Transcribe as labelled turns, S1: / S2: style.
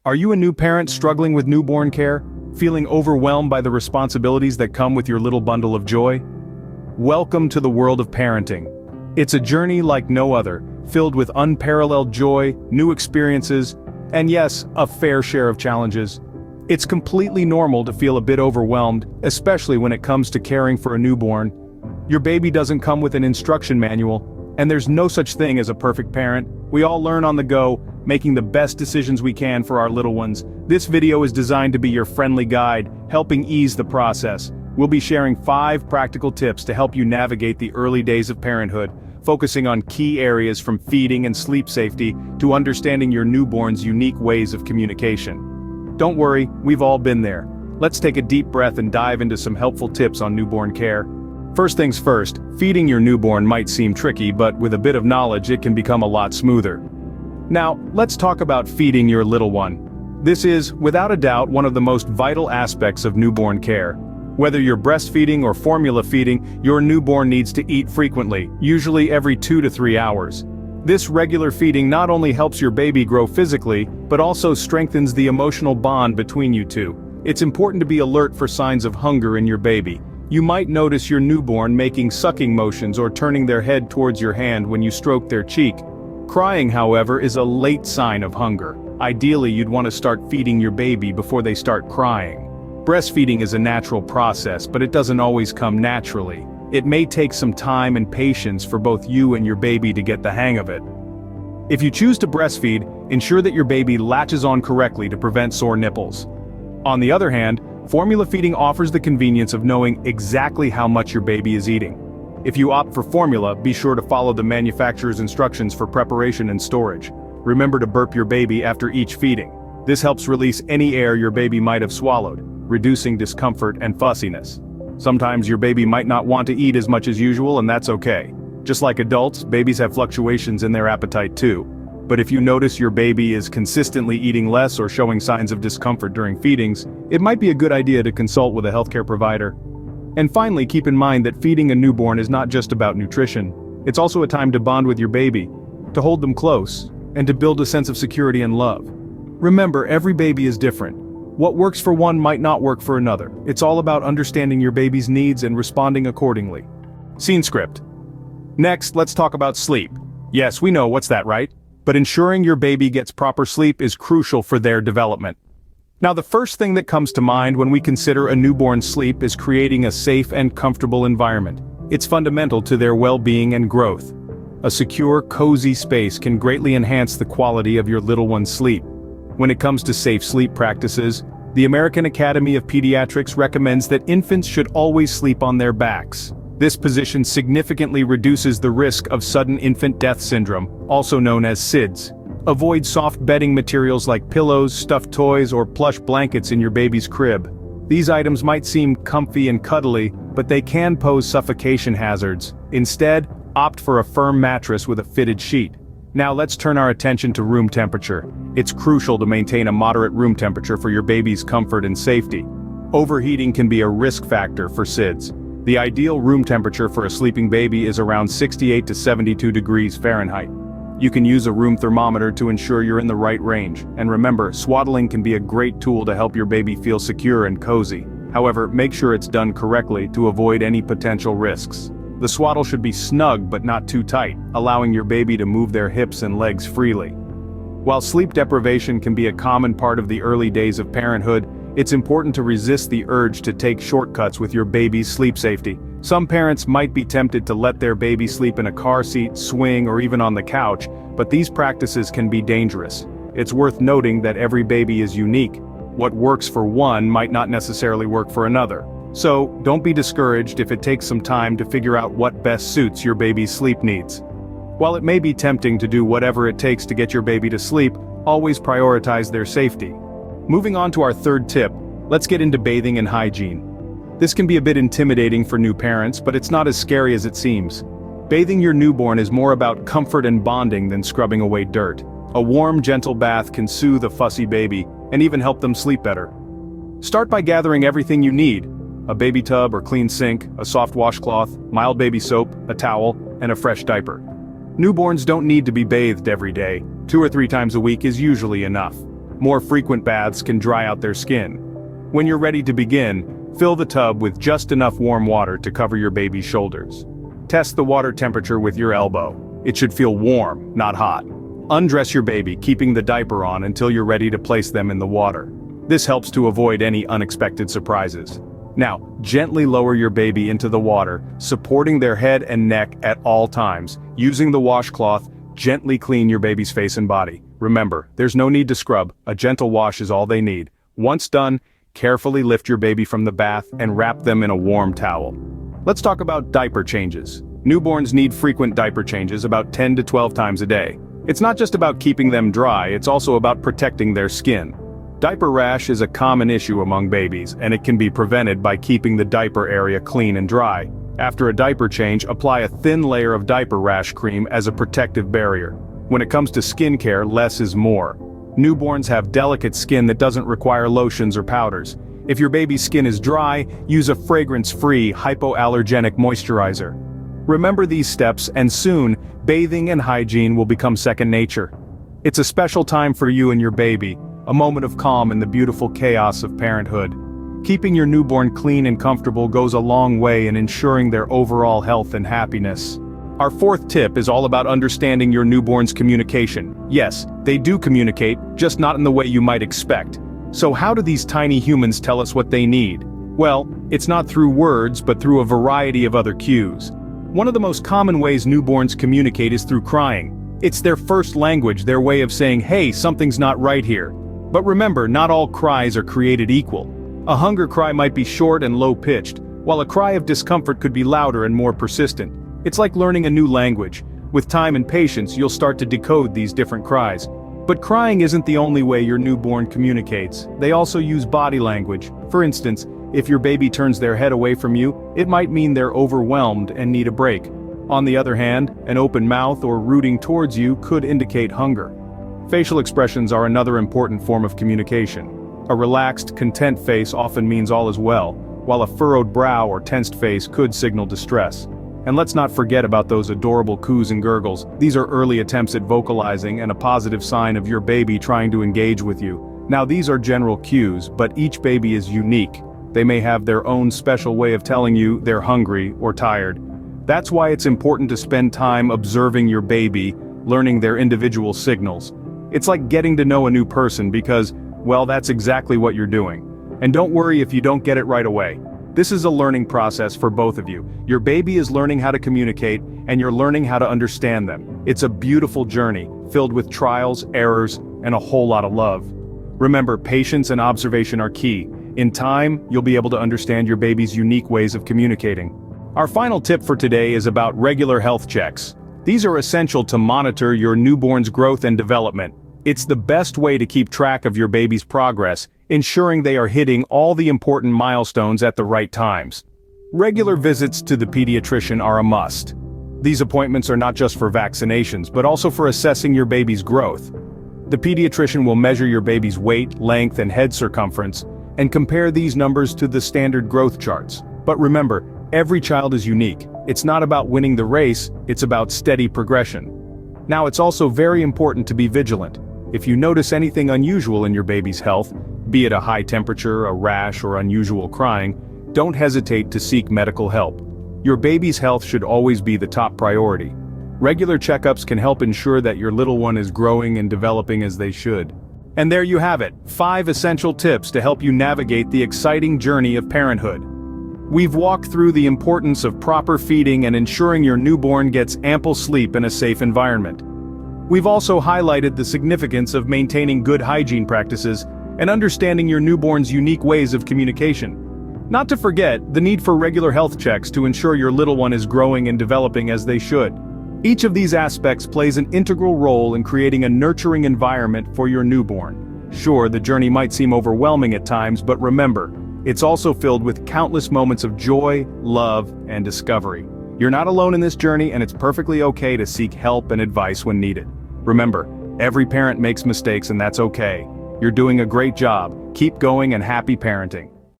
S1: Are you a new parent struggling with newborn care? Feeling overwhelmed by the responsibilities that come with your little bundle of joy? Welcome to the world of parenting. It's a journey like no other, filled with unparalleled joy, new experiences, and yes, a fair share of challenges. It's completely normal to feel a bit overwhelmed, especially when it comes to caring for a newborn. Your baby doesn't come with an instruction manual, and there's no such thing as a perfect parent. We all learn on the go, making the best decisions we can for our little ones. This video is designed to be your friendly guide, helping ease the process. We'll be sharing 5 practical tips to help you navigate the early days of parenthood, focusing on key areas from feeding and sleep safety to understanding your newborn's unique ways of communication. Don't worry, we've all been there. Let's take a deep breath and dive into some helpful tips on newborn care. First things first, feeding your newborn might seem tricky, but with a bit of knowledge it can become a lot smoother. Now, let's talk about feeding your little one. This is, without a doubt, one of the most vital aspects of newborn care. Whether you're breastfeeding or formula feeding, your newborn needs to eat frequently, usually every 2 to 3 hours. This regular feeding not only helps your baby grow physically, but also strengthens the emotional bond between you two. It's important to be alert for signs of hunger in your baby. You might notice your newborn making sucking motions or turning their head towards your hand when you stroke their cheek. Crying, however, is a late sign of hunger. Ideally, you'd want to start feeding your baby before they start crying. Breastfeeding is a natural process, but it doesn't always come naturally. It may take some time and patience for both you and your baby to get the hang of it. If you choose to breastfeed, ensure that your baby latches on correctly to prevent sore nipples. On the other hand, formula feeding offers the convenience of knowing exactly how much your baby is eating. If you opt for formula, be sure to follow the manufacturer's instructions for preparation and storage. Remember to burp your baby after each feeding. This helps release any air your baby might have swallowed, reducing discomfort and fussiness. Sometimes your baby might not want to eat as much as usual, and that's okay. Just like adults, babies have fluctuations in their appetite too. But if you notice your baby is consistently eating less or showing signs of discomfort during feedings, it might be a good idea to consult with a healthcare provider. And finally, keep in mind that feeding a newborn is not just about nutrition. It's also a time to bond with your baby, to hold them close, and to build a sense of security and love. Remember, every baby is different. What works for one might not work for another. It's all about understanding your baby's needs and responding accordingly. Scene script. Next, let's talk about sleep. Yes, we know, what's that, right? But ensuring your baby gets proper sleep is crucial for their development. Now, the first thing that comes to mind when we consider a newborn's sleep is creating a safe and comfortable environment. It's fundamental to their well-being and growth. A secure, cozy space can greatly enhance the quality of your little one's sleep. When it comes to safe sleep practices, the American Academy of Pediatrics recommends that infants should always sleep on their backs. This position significantly reduces the risk of sudden infant death syndrome, also known as SIDS. Avoid soft bedding materials like pillows, stuffed toys, or plush blankets in your baby's crib. These items might seem comfy and cuddly, but they can pose suffocation hazards. Instead, opt for a firm mattress with a fitted sheet. Now let's turn our attention to room temperature. It's crucial to maintain a moderate room temperature for your baby's comfort and safety. Overheating can be a risk factor for SIDS. The ideal room temperature for a sleeping baby is around 68 to 72 degrees Fahrenheit. You can use a room thermometer to ensure you're in the right range, and remember, swaddling can be a great tool to help your baby feel secure and cozy. However, make sure it's done correctly to avoid any potential risks. The swaddle should be snug but not too tight, allowing your baby to move their hips and legs freely. While sleep deprivation can be a common part of the early days of parenthood, it's important to resist the urge to take shortcuts with your baby's sleep safety. Some parents might be tempted to let their baby sleep in a car seat, swing, or even on the couch, but these practices can be dangerous. It's worth noting that every baby is unique. What works for one might not necessarily work for another. So, don't be discouraged if it takes some time to figure out what best suits your baby's sleep needs. While it may be tempting to do whatever it takes to get your baby to sleep, always prioritize their safety. Moving on to our third tip, let's get into bathing and hygiene. This can be a bit intimidating for new parents, but it's not as scary as it seems. Bathing your newborn is more about comfort and bonding than scrubbing away dirt. A warm, gentle bath can soothe a fussy baby and even help them sleep better. Start by gathering everything you need: a baby tub or clean sink, a soft washcloth, mild baby soap, a towel, and a fresh diaper. Newborns don't need to be bathed every day. 2 or 3 times a week is usually enough. More frequent baths can dry out their skin. When you're ready to begin, fill the tub with just enough warm water to cover your baby's shoulders. Test the water temperature with your elbow. It should feel warm, not hot. Undress your baby, keeping the diaper on until you're ready to place them in the water. This helps to avoid any unexpected surprises. Now, gently lower your baby into the water, supporting their head and neck at all times. Using the washcloth, gently clean your baby's face and body. Remember, there's no need to scrub, a gentle wash is all they need. Once done, carefully lift your baby from the bath and wrap them in a warm towel. Let's talk about diaper changes. Newborns need frequent diaper changes, about 10 to 12 times a day. It's not just about keeping them dry, it's also about protecting their skin. Diaper rash is a common issue among babies, and it can be prevented by keeping the diaper area clean and dry. After a diaper change, apply a thin layer of diaper rash cream as a protective barrier. When it comes to skincare, less is more. Newborns have delicate skin that doesn't require lotions or powders. If your baby's skin is dry, use a fragrance-free, hypoallergenic moisturizer. Remember these steps, and soon, bathing and hygiene will become second nature. It's a special time for you and your baby, a moment of calm in the beautiful chaos of parenthood. Keeping your newborn clean and comfortable goes a long way in ensuring their overall health and happiness. Our fourth tip is all about understanding your newborn's communication. Yes, they do communicate, just not in the way you might expect. So how do these tiny humans tell us what they need? Well, it's not through words, but through a variety of other cues. One of the most common ways newborns communicate is through crying. It's their first language, their way of saying, hey, something's not right here. But remember, not all cries are created equal. A hunger cry might be short and low-pitched, while a cry of discomfort could be louder and more persistent. It's like learning a new language. With time and patience, you'll start to decode these different cries. But crying isn't the only way your newborn communicates. They also use body language. For instance, if your baby turns their head away from you, it might mean they're overwhelmed and need a break. On the other hand, an open mouth or rooting towards you could indicate hunger. Facial expressions are another important form of communication. A relaxed, content face often means all is well, while a furrowed brow or tensed face could signal distress. And let's not forget about those adorable coos and gurgles. These are early attempts at vocalizing and a positive sign of your baby trying to engage with you. Now these are general cues, but each baby is unique. They may have their own special way of telling you they're hungry or tired. That's why it's important to spend time observing your baby, learning their individual signals. It's like getting to know a new person because, well, that's exactly what you're doing. And don't worry if you don't get it right away. This is a learning process for both of you. Your baby is learning how to communicate, and you're learning how to understand them. It's a beautiful journey, filled with trials, errors, and a whole lot of love. Remember, patience and observation are key. In time, you'll be able to understand your baby's unique ways of communicating. Our final tip for today is about regular health checks. These are essential to monitor your newborn's growth and development. It's the best way to keep track of your baby's progress, ensuring they are hitting all the important milestones at the right times. Regular visits to the pediatrician are a must. These appointments are not just for vaccinations, but also for assessing your baby's growth. The pediatrician will measure your baby's weight, length, and head circumference, and compare these numbers to the standard growth charts. But remember, every child is unique. It's not about winning the race, it's about steady progression. Now it's also very important to be vigilant. If you notice anything unusual in your baby's health, be it a high temperature, a rash, or unusual crying, don't hesitate to seek medical help. Your baby's health should always be the top priority. Regular checkups can help ensure that your little one is growing and developing as they should. And there you have it, 5 essential tips to help you navigate the exciting journey of parenthood. We've walked through the importance of proper feeding and ensuring your newborn gets ample sleep in a safe environment. We've also highlighted the significance of maintaining good hygiene practices and understanding your newborn's unique ways of communication. Not to forget, the need for regular health checks to ensure your little one is growing and developing as they should. Each of these aspects plays an integral role in creating a nurturing environment for your newborn. Sure, the journey might seem overwhelming at times, but remember, it's also filled with countless moments of joy, love, and discovery. You're not alone in this journey, and it's perfectly okay to seek help and advice when needed. Remember, every parent makes mistakes, and that's okay. You're doing a great job. Keep going and happy parenting.